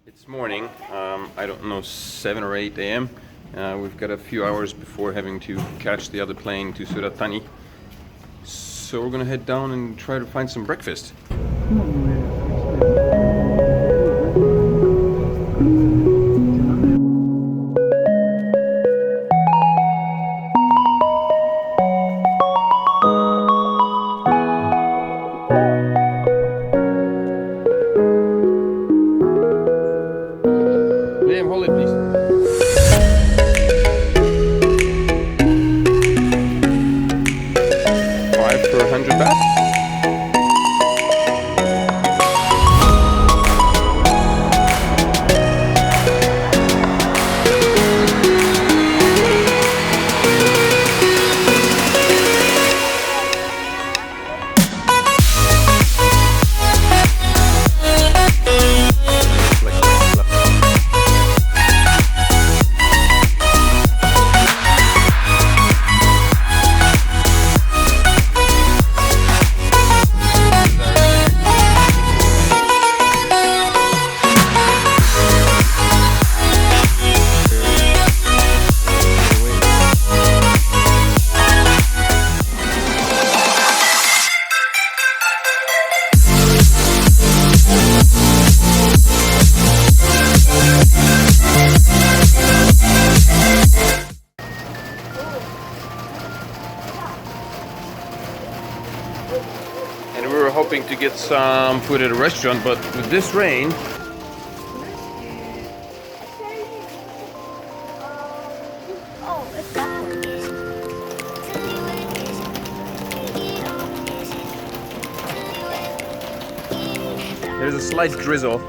It's morning, I don't know, 7 or 8 a.m. We've got a few hours before having to catch the other plane to Suratani. So we're gonna head down and try to find some breakfast. Hold it, please. $5 for 100 baht. And we were hoping to get some food at a restaurant, but with this rain, there's a slight drizzle.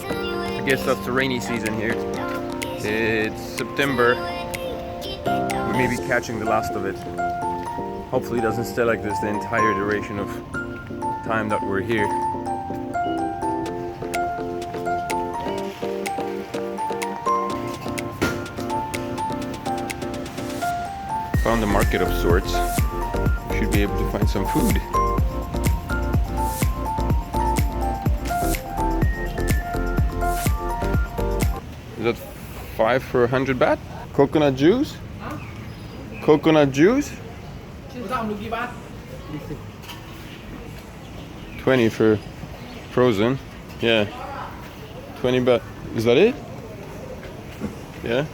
I guess that's the rainy season here. It's September. We may be catching the last of it. Hopefully it doesn't stay like this the entire duration of time that we're here. Found a market of sorts. Should be able to find some food. Is that 5 for 100 baht? Coconut juice? Coconut juice? 20 for frozen. Yeah. 20 baht. Is that it? Yeah.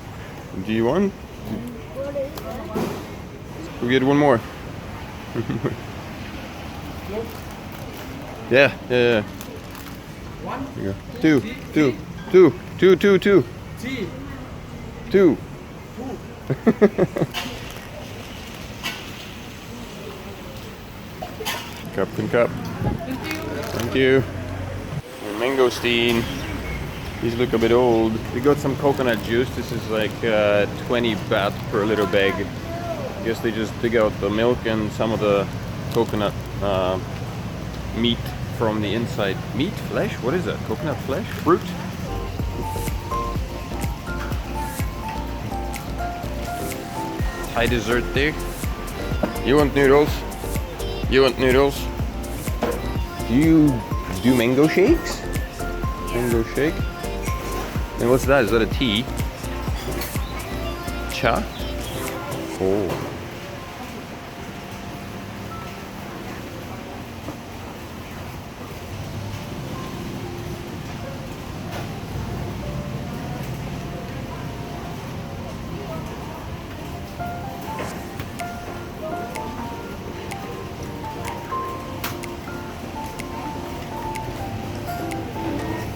Do you want? We get one more. Yeah. One. Here you go. Two. Cup and cup. Thank you. Your mangosteen. These look a bit old. We got some coconut juice. This is like 20 baht per little bag. I guess they just dig out the milk and some of the coconut meat from the inside. Meat? Flesh? What is that? Coconut flesh? Fruit? Thai dessert there. You want noodles? You want noodles? Do you do mango shakes? Mango shake? And what's that? Is that a tea? Cha? Oh.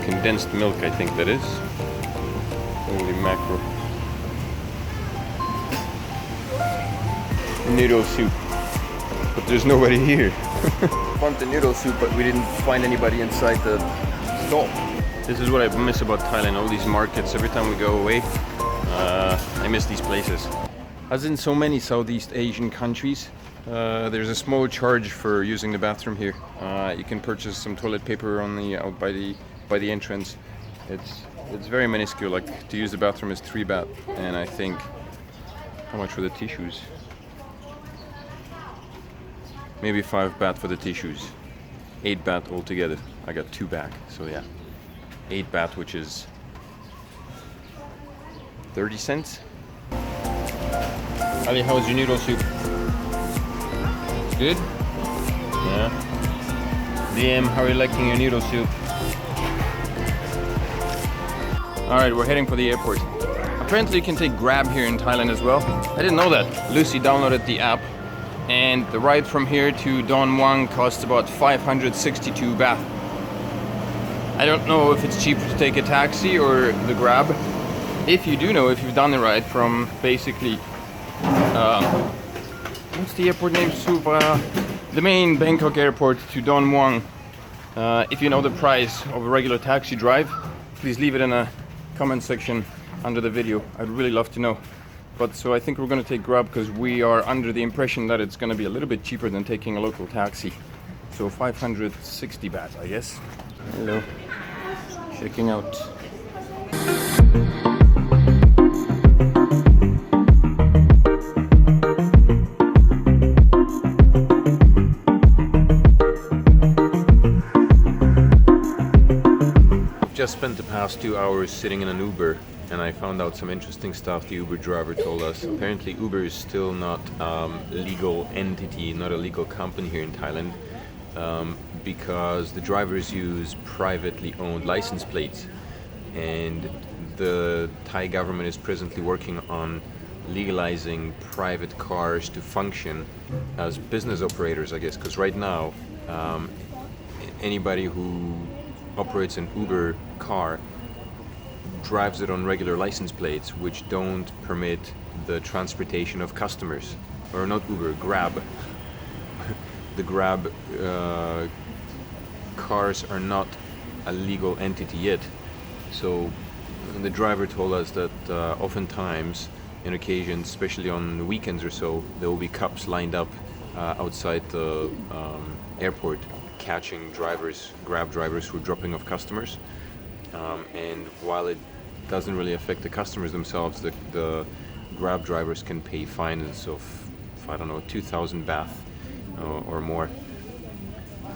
Condensed milk, I think that is. Holy mackerel. Noodle soup. But there's nobody here. Want the noodle soup, but we didn't find anybody inside the stall. This is what I miss about Thailand, all these markets. Every time we go away, I miss these places. As in so many Southeast Asian countries, there's a small charge for using the bathroom here. You can purchase some toilet paper on the out by the entrance. It's very minuscule. Like, to use the bathroom is 3 baht, and I think, how much for the tissues? Maybe 5 baht for the tissues. 8 baht altogether. I got 2 back, so yeah, 8 baht, which is 30 cents. Ali, how's your noodle soup? Good? Yeah. DM, how are you liking your noodle soup? Alright, we're heading for the airport. Apparently you can take Grab here in Thailand as well. I didn't know that. Lucy downloaded the app, and the ride from here to Don Muang costs about 562 baht. I don't know if it's cheaper to take a taxi or the Grab. If you do know, if you've done the ride from basically what's the airport name? The main Bangkok Airport to Don Muang. If you know the price of a regular taxi drive, please leave it in a comment section under the video. I'd really love to know. But so I think we're going to take Grab because we are under the impression that it's going to be a little bit cheaper than taking a local taxi. So 560 baht, I guess. Hello. Checking out. Just spent the past 2 hours sitting in an Uber, and I found out some interesting stuff the Uber driver told us. Apparently Uber is still not a legal entity, not a legal company here in Thailand, because the drivers use privately owned license plates, and the Thai government is presently working on legalizing private cars to function as business operators, I guess, because right now anybody who operates an Uber car drives it on regular license plates which don't permit the transportation of customers. Or not Uber, Grab. The Grab cars are not a legal entity yet. So the driver told us that oftentimes, in occasions, especially on the weekends or so, there will be cops lined up outside the airport catching drivers, Grab drivers who are dropping off customers. And while it doesn't really affect the customers themselves, the Grab drivers can pay fines of, I don't know, 2,000 baht or more.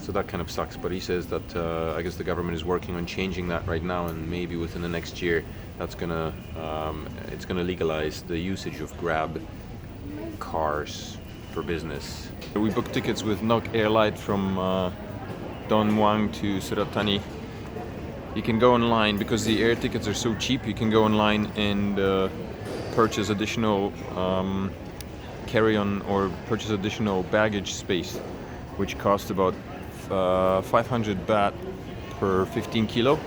So that kind of sucks. But he says that I guess the government is working on changing that right now, and maybe within the next year that's gonna it's gonna legalize the usage of Grab cars for business. We booked tickets with Nok Airline from Don Muang to Surat Thani. You can go online because the air tickets are so cheap. You can go online and purchase additional carry-on or purchase additional baggage space, which costs about 500 baht per 15 kilo.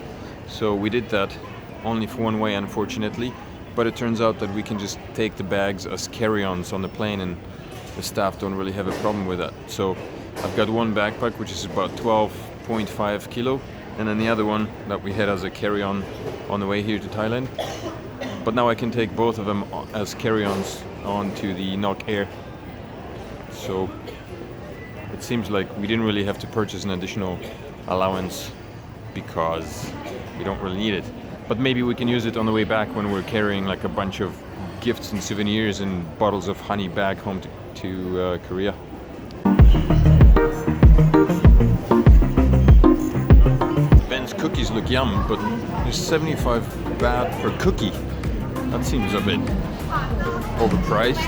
So we did that only for one way, unfortunately. But it turns out that we can just take the bags as carry-ons on the plane, and the staff don't really have a problem with that. So I've got one backpack which is about 12.5 kilo, and then the other one that we had as a carry-on on the way here to Thailand. But now I can take both of them as carry-ons onto the Nok Air. So it seems like we didn't really have to purchase an additional allowance because we don't really need it. But maybe we can use it on the way back when we're carrying like a bunch of gifts and souvenirs and bottles of honey back home to Korea. Ben's cookies look yum, but there's 75 baht per cookie. That seems a bit overpriced.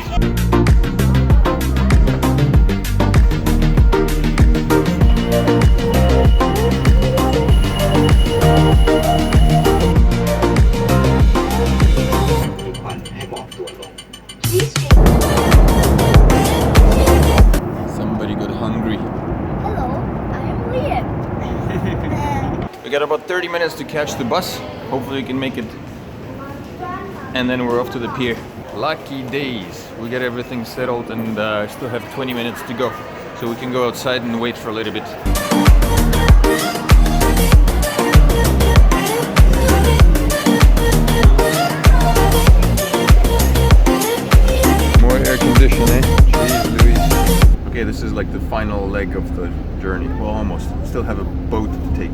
Somebody got hungry. Hello, I am Liam. We got about 30 minutes to catch the bus. Hopefully we can make it. And then we're off to the pier. Lucky days. We got everything settled and still have 20 minutes to go. So we can go outside and wait for a little bit. More air conditioning, Jeez Louise. Okay, this is like the final leg of the journey. Well, almost. Still have a boat to take.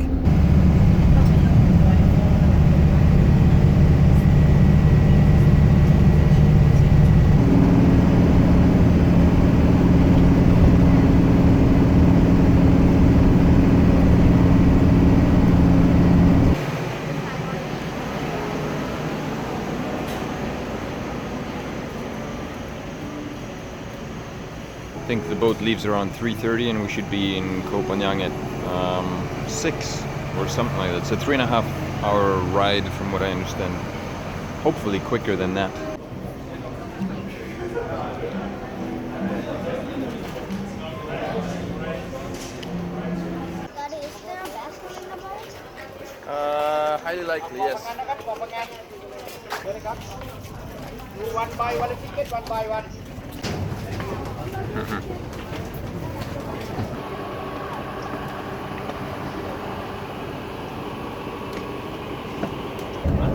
think the boat leaves around 3:30 and we should be in Koh Phangan at 6 or something like that. It's a 3.5 hour ride from what I understand. Hopefully quicker than that. Daddy, is there a bathroom in the boat? Highly likely, yes. นะครับบอกว่าไงเดี๋ยวนะครับดูวันใบวันละทิเก็ตวันใบวัน I